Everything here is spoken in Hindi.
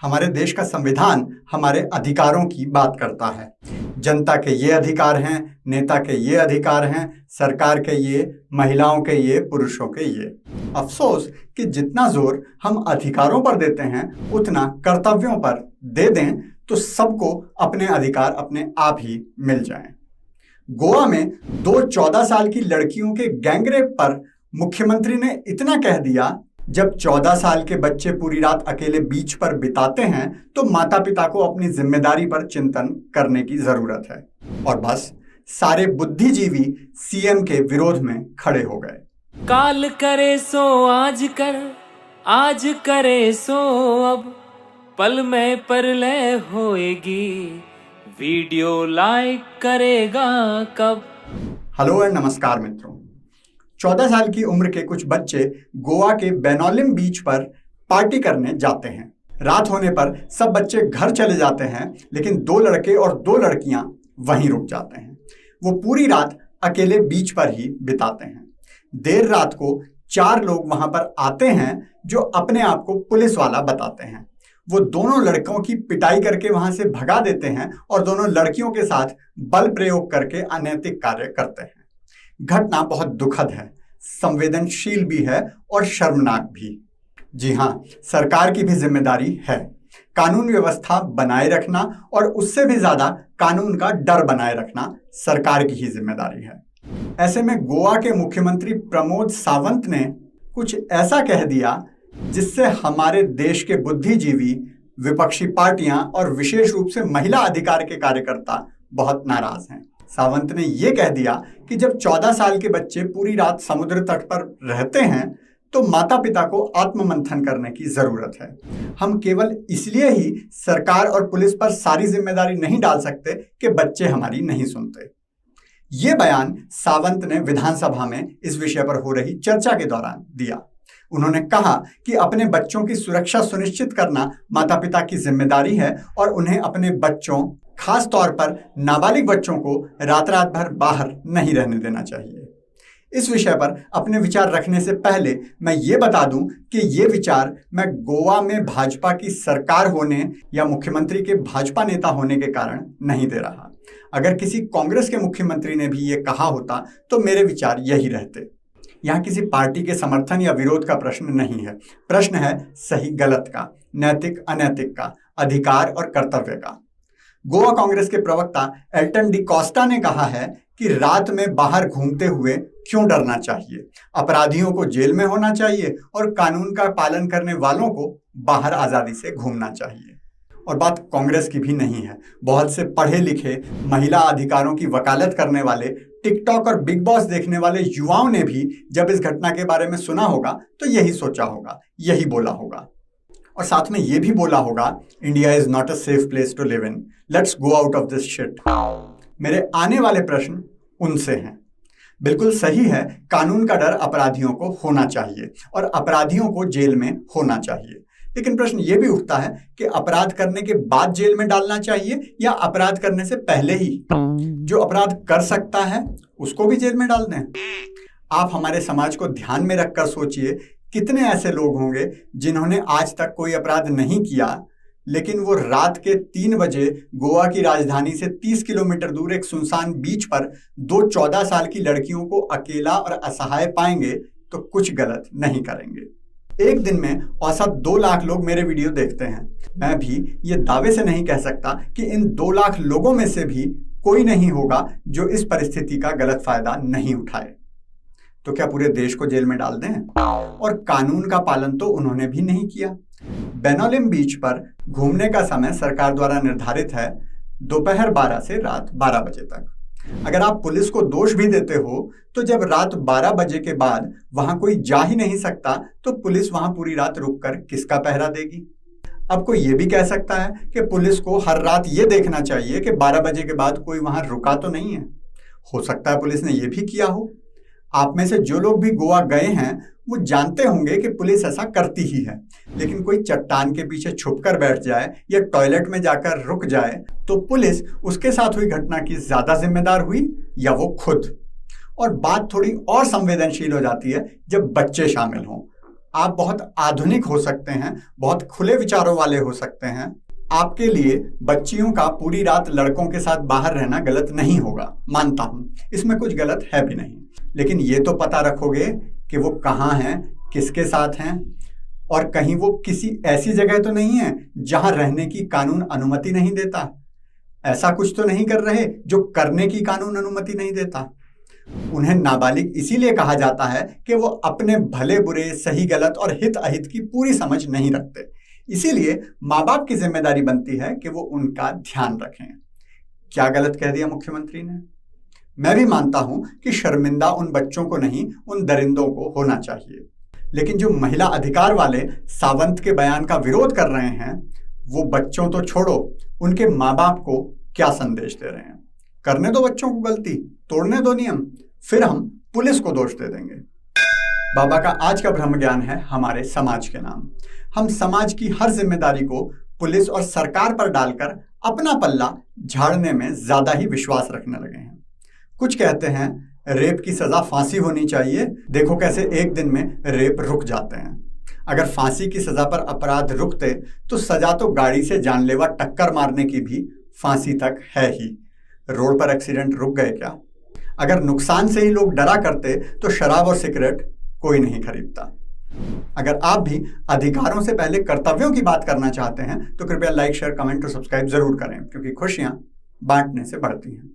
हमारे देश का संविधान हमारे अधिकारों की बात करता है। जनता के ये अधिकार हैं, नेता के ये अधिकार हैं, सरकार के ये, महिलाओं के ये, पुरुषों के ये। अफसोस कि जितना जोर हम अधिकारों पर देते हैं उतना कर्तव्यों पर दे दें तो सबको अपने अधिकार अपने आप ही मिल जाएं। गोवा में 14 साल की लड़कियों के गैंगरेप पर मुख्यमंत्री ने इतना कह दिया, जब 14 साल के बच्चे पूरी रात अकेले बीच पर बिताते हैं तो माता पिता को अपनी जिम्मेदारी पर चिंतन करने की जरूरत है। और बस सारे बुद्धिजीवी सीएम के विरोध में खड़े हो गए। काल करे सो आज कर, आज करे सो अब, पल में परलय होएगी, वीडियो लाइक करेगा कब। हेलो एंड नमस्कार मित्रों। 14 साल की उम्र के कुछ बच्चे गोवा के बेनोलिम बीच पर पार्टी करने जाते हैं। रात होने पर सब बच्चे घर चले जाते हैं, लेकिन 2 लड़के और 2 लड़कियां वहीं रुक जाते हैं। वो पूरी रात अकेले बीच पर ही बिताते हैं। देर रात को 4 लोग वहां पर आते हैं जो अपने आप को पुलिस वाला बताते हैं। वो दोनों लड़कों की पिटाई करके वहां से भगा देते हैं और दोनों लड़कियों के साथ बल प्रयोग करके अनैतिक कार्य करते हैं। घटना बहुत दुखद है, संवेदनशील भी है और शर्मनाक भी। जी हाँ, सरकार की भी जिम्मेदारी है कानून व्यवस्था बनाए रखना, और उससे भी ज्यादा कानून का डर बनाए रखना सरकार की ही जिम्मेदारी है। ऐसे में गोवा के मुख्यमंत्री प्रमोद सावंत ने कुछ ऐसा कह दिया जिससे हमारे देश के बुद्धिजीवी, विपक्षी पार्टियां और विशेष रूप से महिला अधिकार के कार्यकर्ता बहुत नाराज हैं। सावंत ने यह कह दिया कि जब 14 साल के बच्चे पूरी रात समुद्र तट पर रहते हैं तो माता पिता को आत्ममंथन करने की जरूरत है। हम केवल इसलिए ही सरकार और पुलिस पर सारी जिम्मेदारी नहीं डाल सकते कि बच्चे हमारी नहीं सुनते। ये बयान सावंत ने विधानसभा में इस विषय पर हो रही चर्चा के दौरान दिया। उन्होंने कहा कि अपने बच्चों की सुरक्षा सुनिश्चित करना माता पिता की जिम्मेदारी है और उन्हें अपने बच्चों, खास तौर पर नाबालिग बच्चों को रात भर बाहर नहीं रहने देना चाहिए। इस विषय पर अपने विचार रखने से पहले मैं ये बता दूं कि ये विचार मैं गोवा में भाजपा की सरकार होने या मुख्यमंत्री के भाजपा नेता होने के कारण नहीं दे रहा। अगर किसी कांग्रेस के मुख्यमंत्री ने भी ये कहा होता तो मेरे विचार यही रहते। यहाँ किसी पार्टी के समर्थन या विरोध का प्रश्न नहीं है। प्रश्न है सही गलत का, नैतिक अनैतिक का, अधिकार और कर्तव्य का। गोवा कांग्रेस के प्रवक्ता एल्टन डी कोस्टा ने कहा है कि रात में बाहर घूमते हुए क्यों डरना चाहिए। अपराधियों को जेल में होना चाहिए और कानून का पालन करने वालों को बाहर आजादी से घूमना चाहिए। और बात कांग्रेस की भी नहीं है। बहुत से पढ़े लिखे, महिला अधिकारों की वकालत करने वाले, टिकटॉक और बिग बॉस देखने वाले युवाओं ने भी जब इस घटना के बारे में सुना होगा तो यही सोचा होगा, यही बोला होगा। और साथ में ये भी बोला होगा, India is not a safe place to live in, let's go out of this shit. मेरे आने वाले प्रश्न उनसे हैं। बिल्कुल सही है, कानून का डर अपराधियों को होना चाहिए और अपराधियों को जेल में होना चाहिए। लेकिन प्रश्न ये भी उठता है कि अपराध करने के बाद जेल में डालना चाहिए या अपराध करने से पहले ही जो अपराध कर सकता है उसको भी जेल में डाल दें। आप हमारे समाज को ध्यान में रखकर सोचिए, कितने ऐसे लोग होंगे जिन्होंने आज तक कोई अपराध नहीं किया, लेकिन वो रात के 3 बजे गोवा की राजधानी से 30 किलोमीटर दूर एक सुनसान बीच पर 2 14 साल की लड़कियों को अकेला और असहाय पाएंगे तो कुछ गलत नहीं करेंगे। एक दिन में औसत 2 लाख लोग मेरे वीडियो देखते हैं। मैं भी ये दावे से नहीं कह सकता कि इन 2 लाख लोगों में से भी कोई नहीं होगा जो इस परिस्थिति का गलत फायदा नहीं उठाए। तो क्या पूरे देश को जेल में डाल दें? और कानून का पालन तो उन्होंने भी नहीं किया। बेनोलिम बीच पर घूमने का समय सरकार द्वारा निर्धारित है दोपहर 12 से रात 12 बजे तक। अगर आप पुलिस को दोष भी देते हो तो जब रात 12 बजे के बाद वहां कोई जा ही नहीं सकता तो पुलिस वहां पूरी रात रुककर किसका पहरा देगी? अब कोई ये भी कह सकता है कि पुलिस को हर रात ये देखना चाहिए कि 12 बजे के बाद कोई वहां रुका तो नहीं है। हो सकता है पुलिस ने ये भी किया हो। आप में से जो लोग भी गोवा गए हैं वो जानते होंगे कि पुलिस ऐसा करती ही है। लेकिन कोई चट्टान के पीछे छुपकर बैठ जाए या टॉयलेट में जाकर रुक जाए तो पुलिस उसके साथ हुई घटना की ज्यादा जिम्मेदार हुई या वो खुद? और बात थोड़ी और संवेदनशील हो जाती है जब बच्चे शामिल हों। आप बहुत आधुनिक हो सकते हैं, बहुत खुले विचारों वाले हो सकते हैं, आपके लिए बच्चियों का पूरी रात लड़कों के साथ बाहर रहना गलत नहीं होगा, मानता हूं, इसमें कुछ गलत है भी नहीं। लेकिन ये तो पता रखोगे कि वो कहाँ हैं, किसके साथ हैं, और कहीं वो किसी ऐसी जगह तो नहीं है जहां रहने की कानून अनुमति नहीं देता। ऐसा कुछ तो नहीं कर रहे जो करने की कानून अनुमति नहीं देता। उन्हें नाबालिग इसीलिए कहा जाता है कि वो अपने भले बुरे, सही गलत और हित अहित की पूरी समझ नहीं रखते। इसीलिए माँ बाप की जिम्मेदारी बनती है कि वो उनका ध्यान रखें। क्या गलत कह दिया मुख्यमंत्री ने? मैं भी मानता हूं कि शर्मिंदा उन बच्चों को नहीं, उन दरिंदों को होना चाहिए। लेकिन जो महिला अधिकार वाले सावंत के बयान का विरोध कर रहे हैं, वो बच्चों तो छोड़ो, उनके माँ बाप को क्या संदेश दे रहे हैं? करने दो बच्चों को गलती, तोड़ने दो नियम, फिर हम पुलिस को दोष दे देंगे। बाबा का आज का ब्रह्म ज्ञान है हमारे समाज के नाम। हम समाज की हर जिम्मेदारी को पुलिस और सरकार पर डालकर अपना पल्ला झाड़ने में ज्यादा ही विश्वास रखने लगे हैं। कुछ कहते हैं रेप की सजा फांसी होनी चाहिए, देखो कैसे एक दिन में रेप रुक जाते हैं। अगर फांसी की सजा पर अपराध रुकते तो सजा तो गाड़ी से जानलेवा टक्कर मारने की भी फांसी तक है ही। रोड पर एक्सीडेंट रुक गए क्या? अगर नुकसान से ही लोग डरा करते तो शराब और सिगरेट कोई नहीं खरीदता। अगर आप भी अधिकारों से पहले कर्तव्यों की बात करना चाहते हैं तो कृपया लाइक, शेयर, कमेंट और सब्सक्राइब जरूर करें, क्योंकि खुशियां बांटने से बढ़ती हैं।